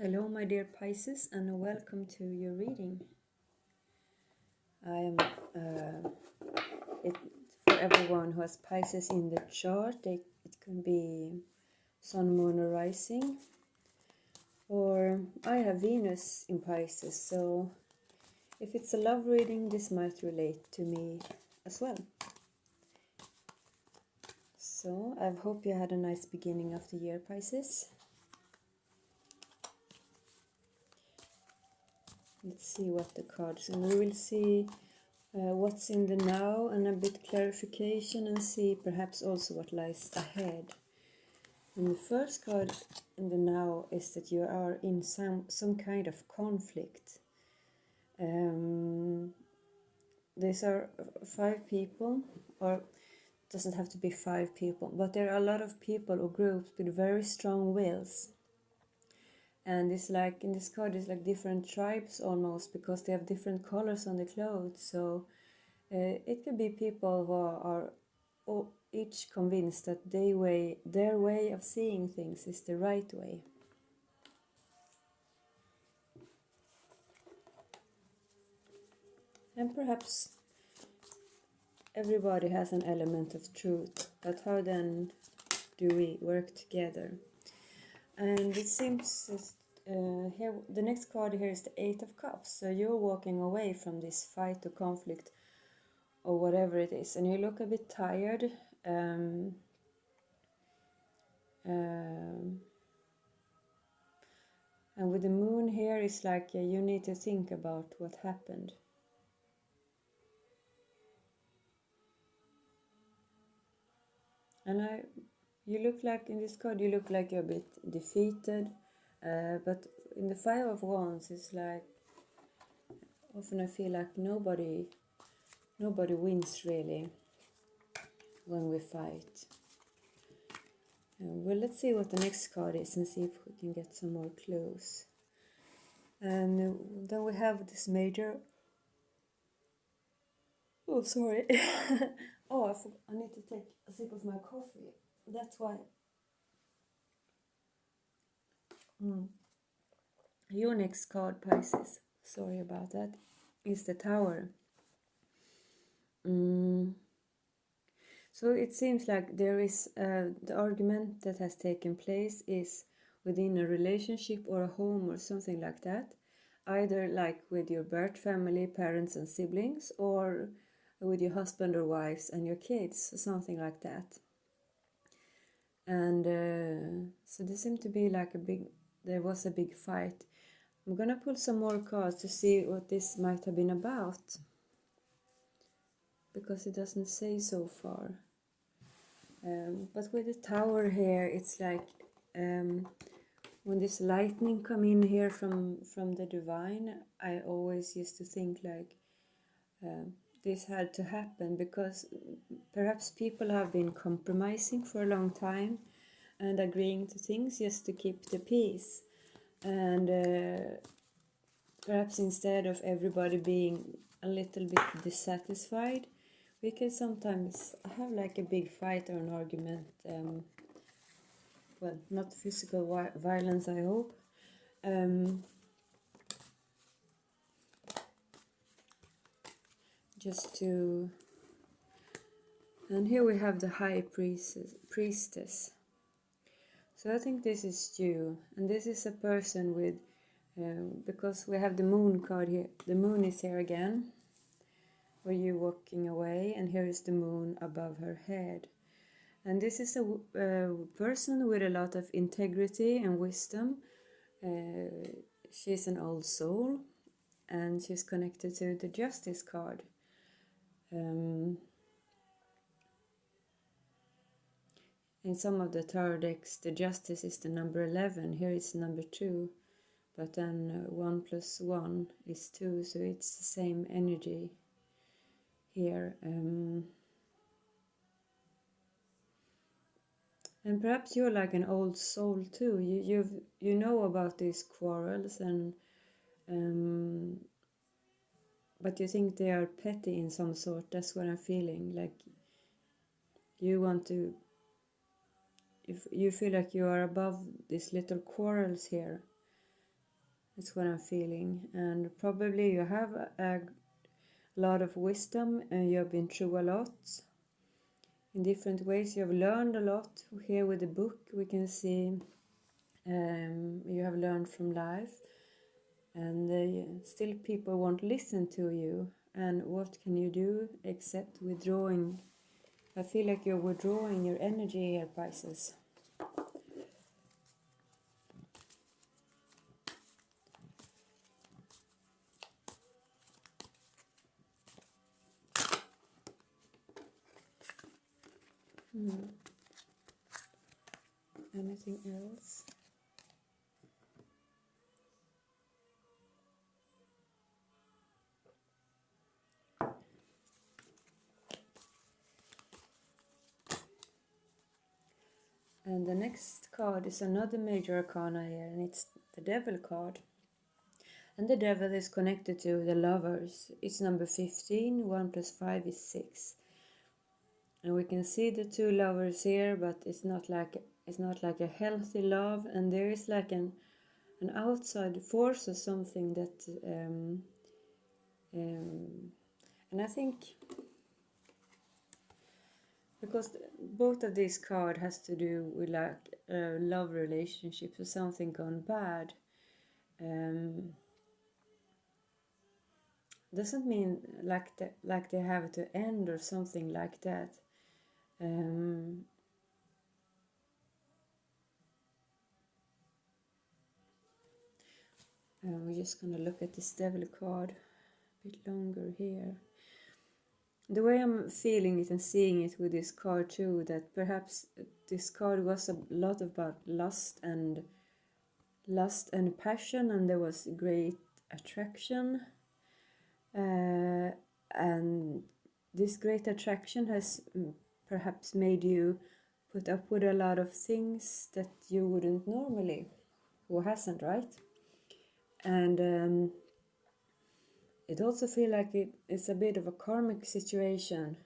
Hello, my dear Pisces, and welcome to your reading. I am it for everyone who has Pisces in the chart. It can be Sun, Moon, or Rising, or I have Venus in Pisces. So, if it's a love reading, this might relate to me as well. So, I hope you had a nice beginning of the year, Pisces. Let's see what the cards, and we will see what's in the now and a bit clarification, and see perhaps also what lies ahead. And the first card in the now is that you are in some kind of conflict. These are 5 people, or it doesn't have to be 5 people, but there are a lot of people or groups with very strong wills. And it's like, in this card, it's like different tribes almost, because they have different colors on the clothes. So it could be people who are each convinced that their way of seeing things is the right way. And perhaps everybody has an element of truth, but how then do we work together? And it seems here the next card here is the 8 of Cups. So you're walking away from this fight or conflict or whatever it is, and you look a bit tired. And with the moon here, it's like you need to think about what happened. And you look like, in this card, you look like you're a bit defeated. But in the 5 of Wands, it's like, often I feel like nobody wins really when we fight. Well, let's see what the next card is and see if we can get some more clues. And then we have this major. Oh, sorry. Oh, I need to take a sip of my coffee. That's why. Your next card, Pisces, sorry about that, is the Tower. So it seems like there is the argument that has taken place is within a relationship or a home or something like that, either like with your birth family, parents and siblings, or with your husband or wives and your kids, something like that. And so there seemed to be like there was a big fight. I'm gonna pull some more cards to see what this might have been about, because it doesn't say so far. But with the Tower here, it's like when this lightning come in here from the divine, I always used to think like this had to happen, because perhaps people have been compromising for a long time and agreeing to things just to keep the peace. And perhaps instead of everybody being a little bit dissatisfied, we can sometimes have like a big fight or an argument. Well, not physical violence, I hope. Just to... And here we have the High Priestess. So I think this is you, and this is a person with... because we have the Moon card here. The Moon is here again, where you're walking away, and here is the Moon above her head. And this is a person with a lot of integrity and wisdom. She's an old soul, and she's connected to the Justice card. In some of the tarot decks, the Justice is the number 11. Here it's number 2. But then 1 + 1 is 2, so it's the same energy here. And perhaps you're like an old soul too. You know about these quarrels, and but you think they are petty in some sort. That's what I'm feeling. Like you want to... If you feel like you are above these little quarrels here, That's what I'm feeling. And probably you have a lot of wisdom and you have been through a lot in different ways. You have learned a lot. Here with the book we can see you have learned from life, and still people won't listen to you. And what can you do except withdrawing? I feel like you're withdrawing your energy here, Pisces. Anything else? And the next card is another major arcana here, and it's the Devil card. And the Devil is connected to the Lovers. It's number 15. 1 plus 5 is 6. And we can see the two lovers here, but it's not like a healthy love, and there is like an outside force or something that and I think because both of these cards has to do with like love relationships or something gone bad. Doesn't mean like they have to end or something like that. We're just gonna look at this Devil card a bit longer here. The way I'm feeling it and seeing it with this card too, that perhaps this card was a lot about lust and passion, and there was great attraction, and this great attraction has perhaps made you put up with a lot of things that you wouldn't normally. Who hasn't, right? And it also feels like it's a bit of a karmic situation.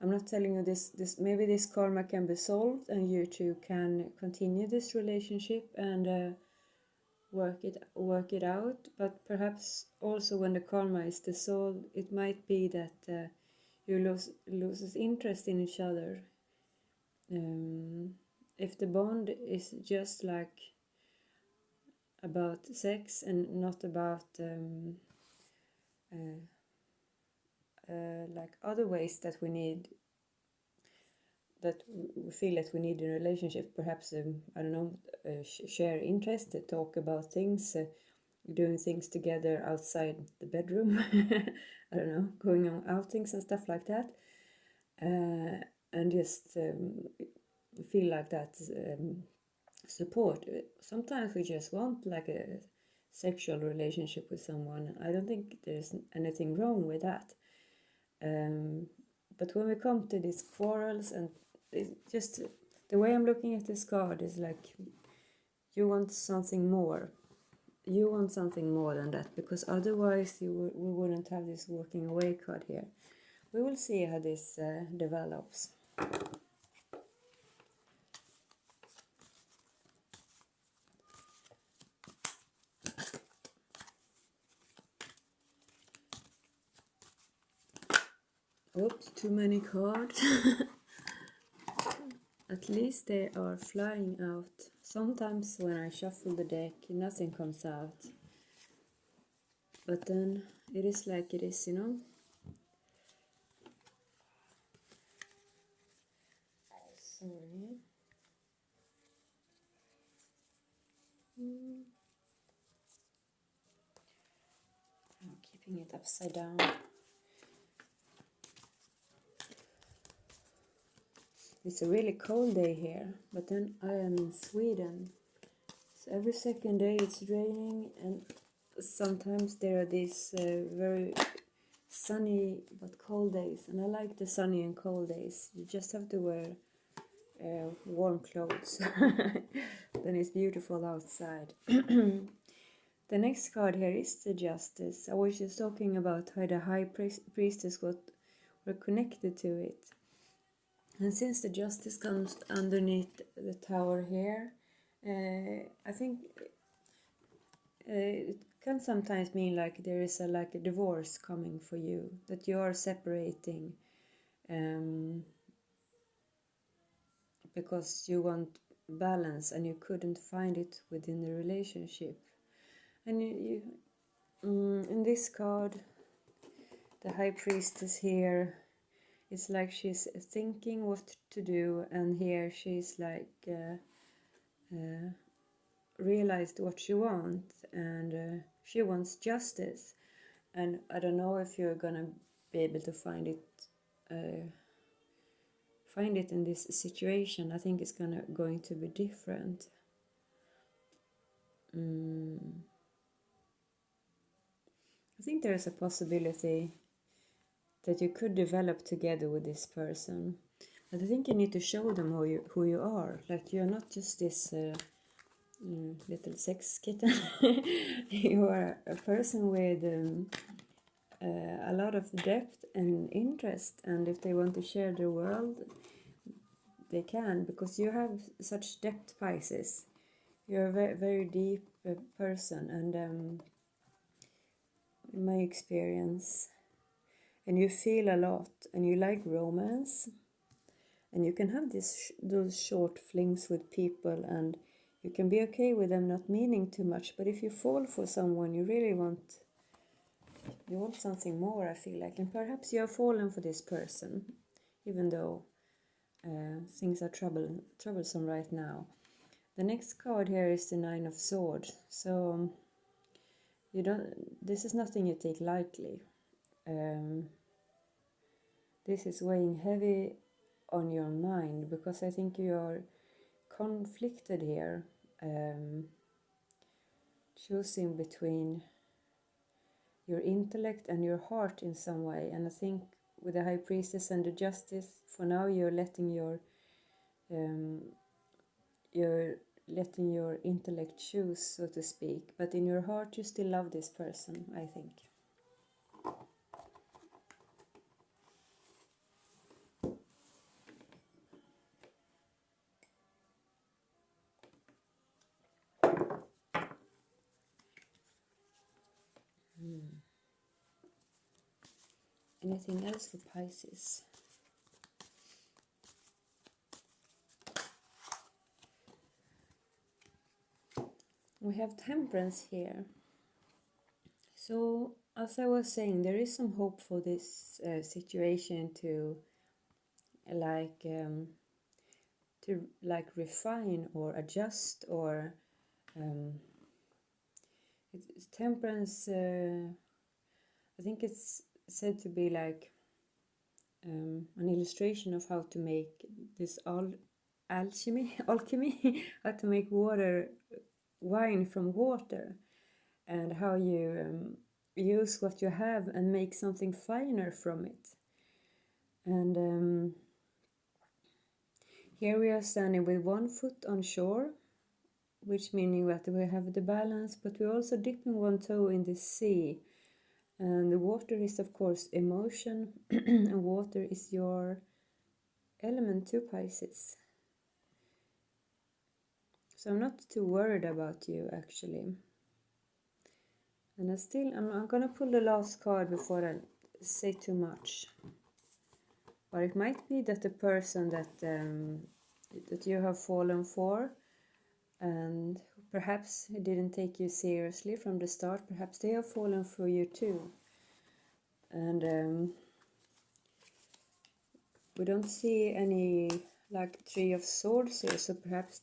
I'm not telling you this maybe this karma can be solved and you two can continue this relationship and work it out, but perhaps also when the karma is dissolved, it might be that you loses interest in each other. If the bond is just like about sex and not about like other ways that we need, that we feel that we need in a relationship, perhaps I don't know, share interest, talk about things, doing things together outside the bedroom. I don't know, going on outings and stuff like that, and just feel like that support. Sometimes we just want like a sexual relationship with someone. I don't think there's anything wrong with that. But when we come to these quarrels, and it's just the way I'm looking at this card is like you want something more. You want something more than that, because otherwise we wouldn't have this walking away card here. We will see how this develops. Oops, too many cards. At least they are flying out. Sometimes when I shuffle the deck, nothing comes out. But then it is like it is, you know? Sorry. I'm keeping it upside down. It's a really cold day here, but then I am in Sweden. So every second day it's raining, and sometimes there are these very sunny but cold days. And I like the sunny and cold days. You just have to wear warm clothes. Then it's beautiful outside. The next card here is the Justice. I was just talking about how the High Priestess were connected to it. And since the Justice comes underneath the tower here, I think it can sometimes mean like there is like a divorce coming for you, that you are separating because you want balance and you couldn't find it within the relationship. And in this card, the High Priestess here, it's like she's thinking what to do, and here she's like realized what she wants, and she wants justice. And I don't know if you're gonna be able to find it in this situation. I think it's going to be different. I think there is a possibility that you could develop together with this person, but I think you need to show them who you are. Like, you're not just this little sex kitten. You are a person with a lot of depth and interest, and if they want to share their world, they can, because you have such depth, Pisces. You're a very, very deep person, and in my experience, and you feel a lot, and you like romance, and you can have those short flings with people, and you can be okay with them not meaning too much. But if you fall for someone, you really want something more, I feel like. And perhaps you have fallen for this person, even though things are troublesome right now. The next card here is the Nine of Swords. So this is nothing you take lightly. This is weighing heavy on your mind, because I think you are conflicted here, choosing between your intellect and your heart in some way. And I think with the High Priestess and the Justice, for now you're letting your intellect choose, so to speak, but in your heart you still love this person, I think. Anything else for Pisces? We have Temperance here. So, as I was saying, there is some hope for this situation to refine or adjust, or temperance. I think it's said to be like an illustration of how to make this alchemy, how to make wine from water, and how you use what you have and make something finer from it. And here we are standing with one foot on shore, which meaning that we have the balance, but we're also dipping one toe in the sea. And the water is, of course, emotion, and water is your element too, Pisces. So I'm not too worried about you, actually. And I'm gonna pull the last card before I say too much. But it might be that the person that you have fallen for, and perhaps he didn't take you seriously from the start, perhaps they have fallen for you too. And we don't see any like Three of Swords here, so perhaps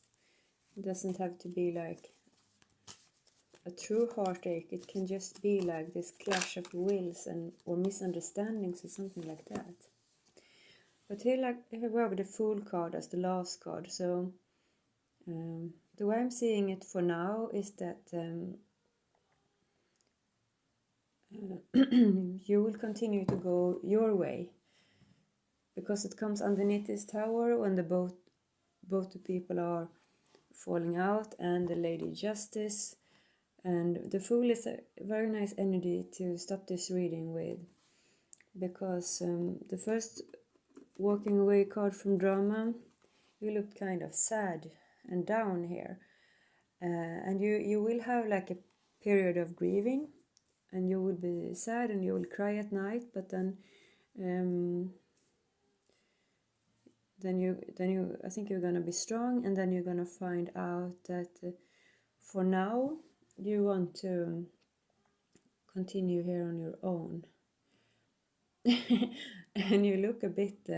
it doesn't have to be like a true heartache. It can just be like this clash of wills or misunderstandings or something like that. But here we have the Fool card as the last card. So the way I'm seeing it for now is that you will continue to go your way, because it comes underneath this tower when both the people are falling out, and the Lady Justice. And the Fool is a very nice energy to stop this reading with, because the first walking away card from drama, you look kind of sad and down here, and you will have like period of grieving, and you will be sad and you will cry at night, but then I think you're gonna be strong, and then you're gonna find out that for now you want to continue here on your own. And you look a bit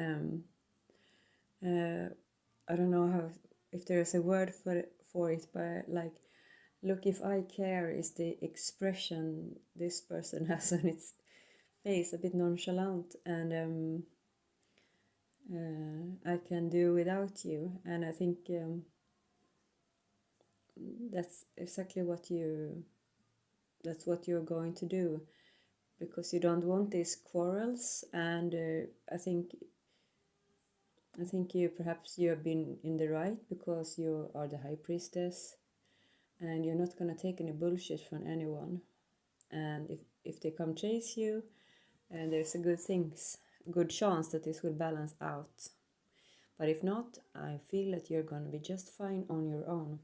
I don't know if there's a word for it, but like, look, if I care is the expression this person has on its face, a bit nonchalant, and I can do without you. And I think that's exactly what you're going to do, because you don't want these quarrels. And I think you have been in the right, because you are the high priestess, and you're not gonna take any bullshit from anyone. And if they come chase you, and there's a good chance that this will balance out. But if not, I feel that you're gonna be just fine on your own.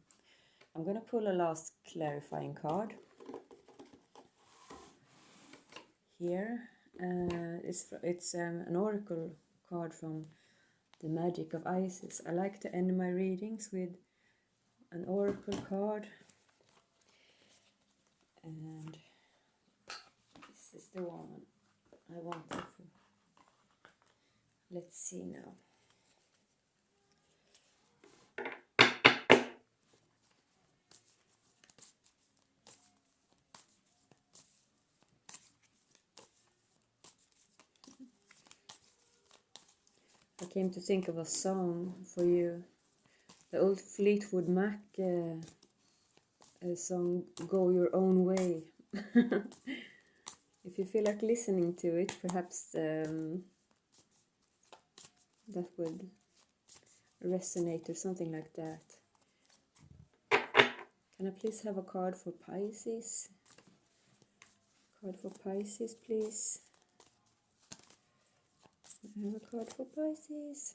I'm gonna pull a last clarifying card here. It's an oracle card from the magic of Isis. I like to end my readings with an oracle card, and this is the one I wanted. Let's see now. I came to think of a song for you. The old Fleetwood Mac song, Go Your Own Way. If you feel like listening to it, perhaps that would resonate or something like that. Can I please have a card for Pisces? Card for Pisces, please. I have a card for Pisces.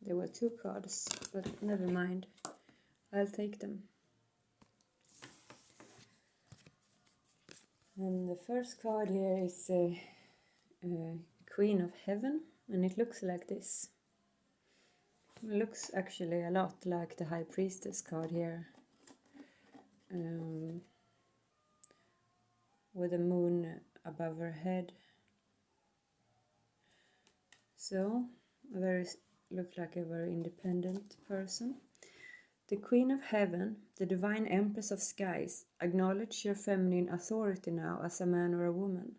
There were 2 cards, but never mind. I'll take them. And the first card here is Queen of Heaven, and it looks like this. It looks actually a lot like the High Priestess card here, with the moon above her head. So, look like a very independent person. The Queen of Heaven, the Divine Empress of Skies, acknowledge your feminine authority now as a man or a woman.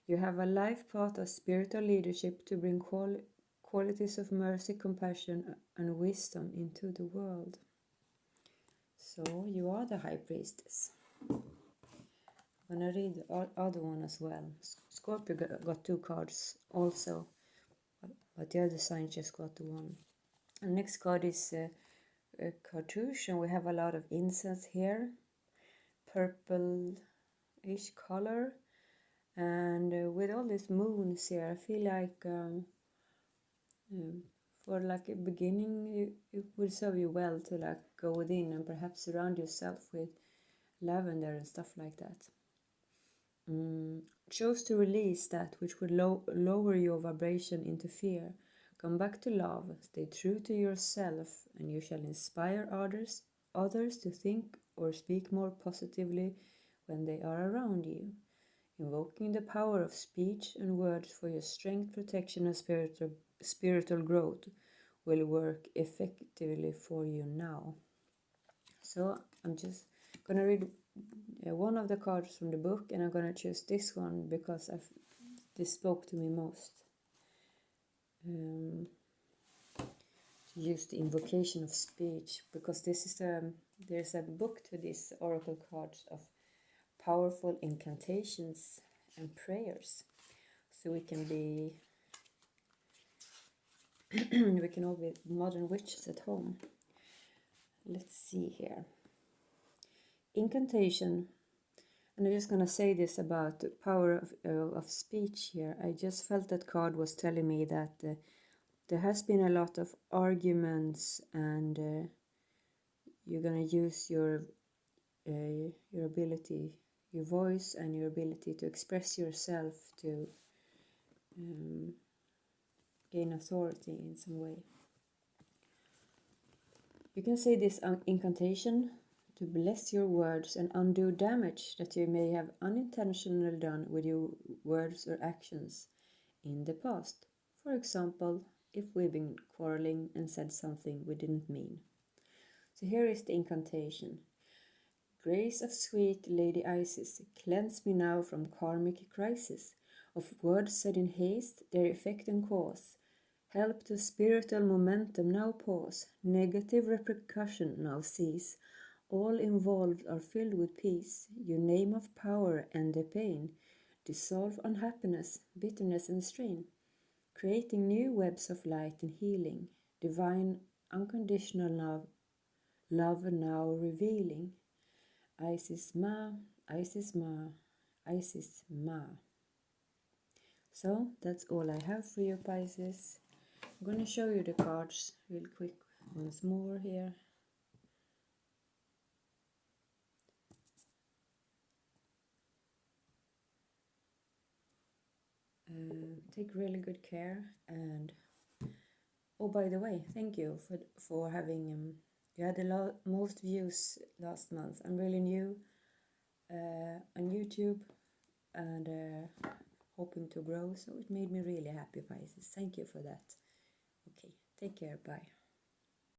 You have a life path of spiritual leadership to bring qualities of mercy, compassion, and wisdom into the world. So, you are the High Priestess. I'm gonna read the other one as well. Scorpio got 2 cards also, but the other sign just got the one. And next card is cartouche, and we have a lot of incense here, purple-ish color, and with all these moons here, I feel like for like a beginning, it will serve you well to like go within and perhaps surround yourself with lavender and stuff like that. Choose to release that which would lower your vibration into fear. Come back to love, stay true to yourself, and you shall inspire others to think or speak more positively when they are around you. Invoking the power of speech and words for your strength, protection, and spiritual growth will work effectively for you now. So I'm just gonna read one of the cards from the book, and I'm gonna choose this one because this spoke to me most. To use the invocation of speech, because this is there's a book to these oracle cards of powerful incantations and prayers, so we can all be modern witches at home. Let's see here. Incantation. And I'm just gonna say this about the power of speech here. I just felt that card was telling me that there has been a lot of arguments, and you're gonna use your ability, your voice, and your ability to express yourself to gain authority in some way. You can say this incantation to bless your words and undo damage that you may have unintentionally done with your words or actions in the past. For example, if we've been quarreling and said something we didn't mean. So here is the incantation. Grace of sweet Lady Isis, cleanse me now from karmic crisis, of words said in haste, their effect and cause. Help the spiritual momentum now pause, negative repercussion now cease. All involved are filled with peace, your name of power and the pain. Dissolve unhappiness, bitterness and strain, creating new webs of light and healing. Divine unconditional love now revealing. Isis Ma, Isis Ma, Isis Ma. So that's all I have for you, Pisces. I'm going to show you the cards real quick once more here. Take really good care, and oh, by the way, thank you for having you had the most views last month. I'm really new on YouTube and hoping to grow, so it made me really happy, Pisces. Thank you for that. Okay, take care, bye.